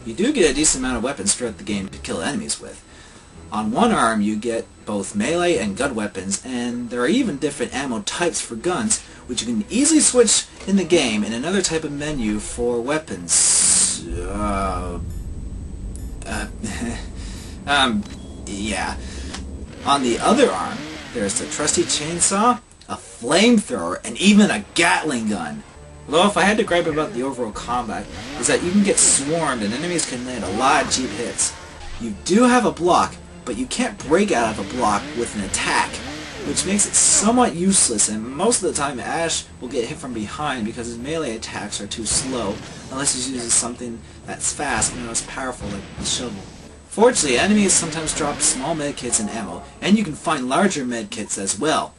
You do get a decent amount of weapons throughout the game to kill enemies with. On one arm you get both melee and gun weapons, and there are even different ammo types for guns, which you can easily switch in the game in another type of menu for weapons. Yeah. On the other arm, there's the trusty chainsaw, a flamethrower, and even a Gatling gun. Although if I had to gripe about the overall combat, is that you can get swarmed and enemies can land a lot of cheap hits. You do have a block, but you can't break out of a block with an attack, which makes it somewhat useless, and most of the time Ash will get hit from behind because his melee attacks are too slow, unless he uses something that's fast and not as powerful like the shovel. Fortunately, enemies sometimes drop small medkits and ammo, and you can find larger medkits as well,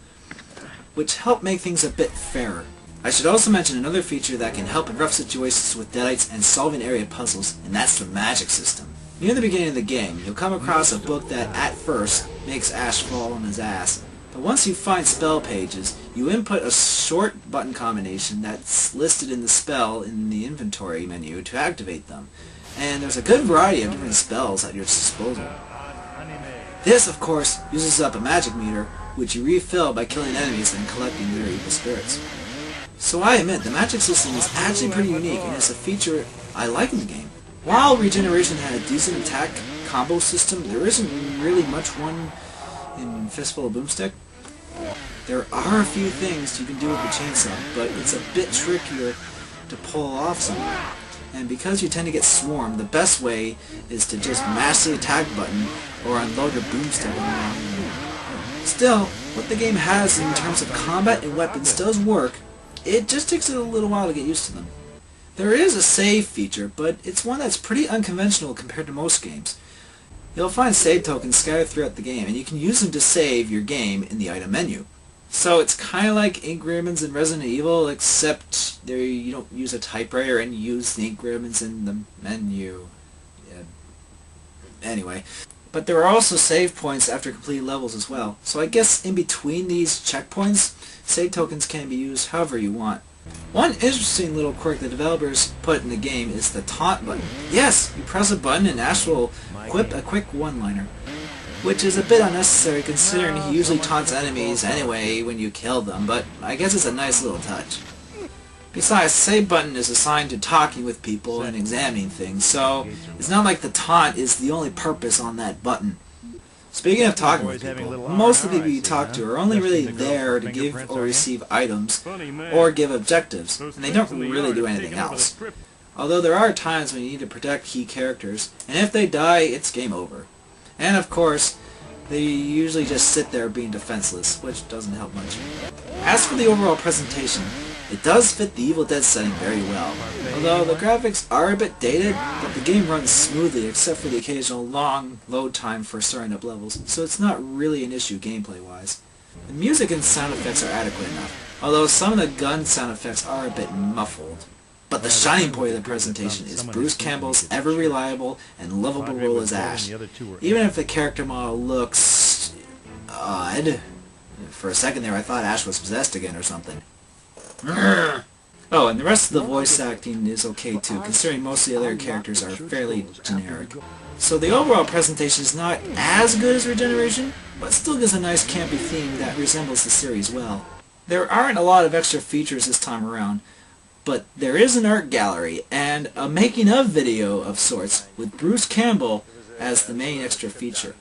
which help make things a bit fairer. I should also mention another feature that can help in rough situations with deadites and solving area puzzles, and that's the magic system. Near the beginning of the game, you'll come across a book that, at first, makes Ash fall on his ass. But once you find spell pages, you input a short button combination that's listed in the spell in the inventory menu to activate them. And there's a good variety of different spells at your disposal. This, of course, uses up a magic meter, which you refill by killing enemies and collecting their evil spirits. So I admit, the magic system is actually pretty unique, and it's a feature I like in the game. While Regeneration had a decent attack combo system, there isn't really much one in Fistful of Boomstick. There are a few things you can do with the chainsaw, but it's a bit trickier to pull off somewhere. And because you tend to get swarmed, the best way is to just mash the attack button or unload your boomstick. Still, what the game has in terms of combat and weapons does work. It just takes a little while to get used to them. There is a save feature, but it's one that's pretty unconventional compared to most games. You'll find save tokens scattered throughout the game, and you can use them to save your game in the item menu. So it's kind of like ink ribbons in Resident Evil, except there you don't use a typewriter and you use the ink ribbons in the menu. Yeah. Anyway. But there are also save points after completed levels as well. So I guess in between these checkpoints, save tokens can be used however you want. One interesting little quirk the developers put in the game is the taunt button. Yes, you press a button and Ash will quip a quick one-liner, which is a bit unnecessary considering he usually taunts enemies anyway when you kill them, but I guess it's a nice little touch. Besides, the save button is assigned to talking with people and examining things, so it's not like the taunt is the only purpose on that button. Speaking of talking with people, most of the people you talk to are only really there to give or receive items or give objectives, and they don't really do anything else. Although there are times when you need to protect key characters, and if they die, it's game over. And of course, they usually just sit there being defenseless, which doesn't help much. As for the overall presentation, it does fit the Evil Dead setting very well. Although the graphics are a bit dated, but the game runs smoothly except for the occasional long load time for starting up levels, so it's not really an issue gameplay-wise. The music and sound effects are adequate enough, although some of the gun sound effects are a bit muffled. But the shining point of the presentation is Bruce Campbell's ever-reliable and lovable role as Ash. Even if the character model looks odd. For a second there I thought Ash was possessed again or something. Oh, and the rest of the voice acting is okay too, considering most of the other characters are fairly generic. So the overall presentation is not as good as Regeneration, but still gives a nice campy theme that resembles the series well. There aren't a lot of extra features this time around, but there is an art gallery and a making-of video of sorts with Bruce Campbell as the main extra feature.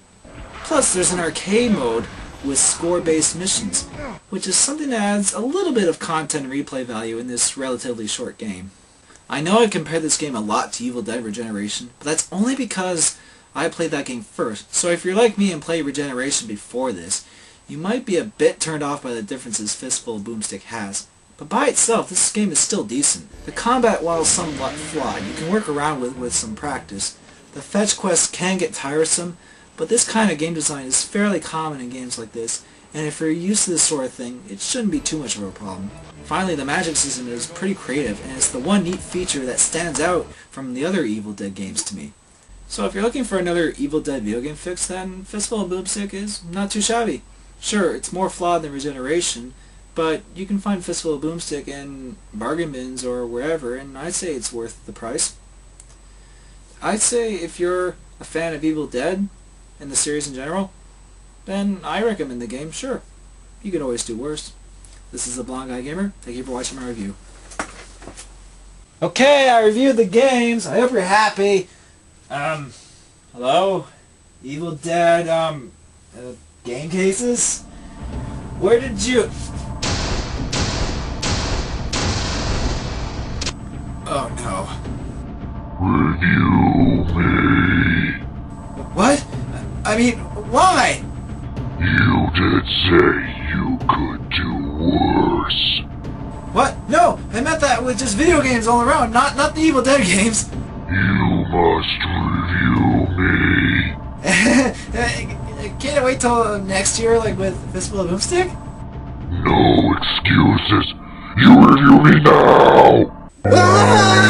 Plus there's an arcade mode with score-based missions, which is something that adds a little bit of content and replay value in this relatively short game. I know I compared this game a lot to Evil Dead Regeneration, but that's only because I played that game first, so if you're like me and played Regeneration before this, you might be a bit turned off by the differences Fistful of Boomstick has. But by itself, this game is still decent. The combat, while somewhat flawed, you can work around with some practice. The fetch quests can get tiresome, but this kind of game design is fairly common in games like this, and if you're used to this sort of thing, it shouldn't be too much of a problem. Finally, the magic system is pretty creative, and it's the one neat feature that stands out from the other Evil Dead games to me. So if you're looking for another Evil Dead video game fix, then Fistful of Boomstick is not too shabby. Sure, it's more flawed than Regeneration, but you can find Fistful of Boomstick in bargain bins or wherever, and I'd say it's worth the price. I'd say if you're a fan of Evil Dead and the series in general, then I recommend the game, sure. You could always do worse. This is the Blondeguygamer. Thank you for watching my review. Okay, I reviewed the games. I hope you're happy. Hello? Evil Dead, game cases? Where did you... Oh no. Review me. What? I mean, why? You did say you could do worse. What? No, I meant that with just video games all around, not the Evil Dead games. You must review me. Can't I wait till next year, like with Fistful of Boomstick? No excuses. You review me now. Ah!